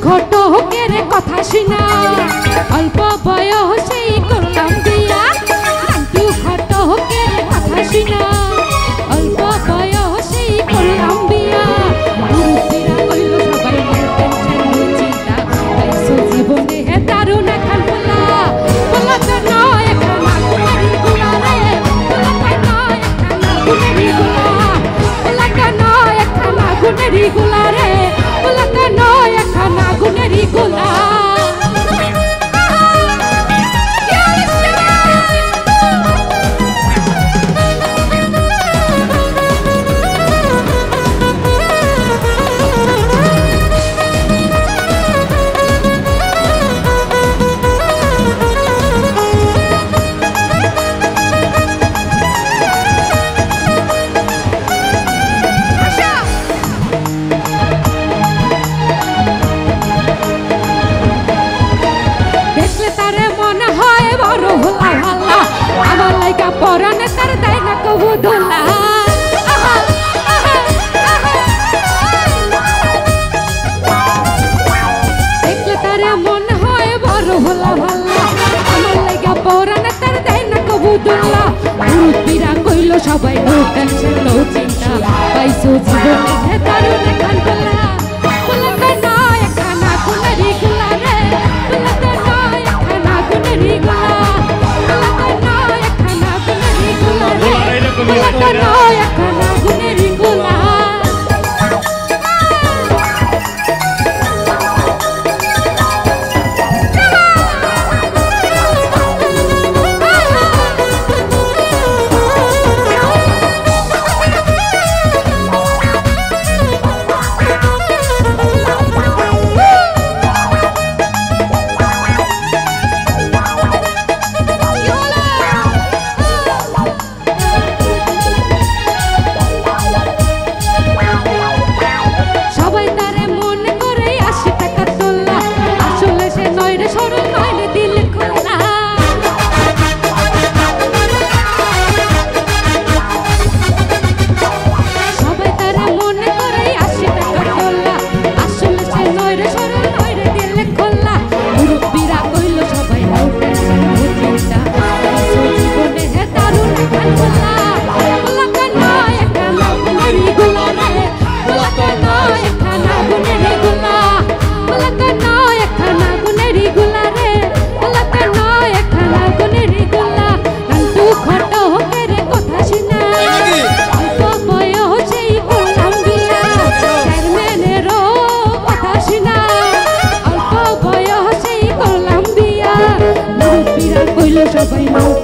ঘটকের কথা শুনা অল্প বয়সেই করলাম বিয়া। নান্টু ঘটকের কথা শুনা অল্প বয়সেই করলাম বিয়া। মুরুব্বিরা কইল সবাই চিন্তা পাইছো জীবনে দারুণ এখন পোলা। পোলা তো নয় একখানা গুনেরি গুলা রে, পোলা তো নয় একখানা গুনেরি গুলা। পোলা তো নয় একখানা গুনেরি গুলা রে, পোলা তো নয় একখানা গুনেরি গুলা। পরানে তার দেয় না কবু দোলা। দেখলে তারে মনে হয় বড় ভোলা ভাল্লা। আমার লাগা পরানে তার দেয় না কবু দোলা। মুরুব্বিরা কইল সবাই নো টেনশন নো চিন্তা পাইছো জীবনে দারুণ এখন পোলা। পোলা তো নয় একখানা গুনেরি গুলা রে, পোলা তো নয় একখানা গুনেরি গুলা। পোলা তো নয় একখানা গুনেরি গুলা। Shabay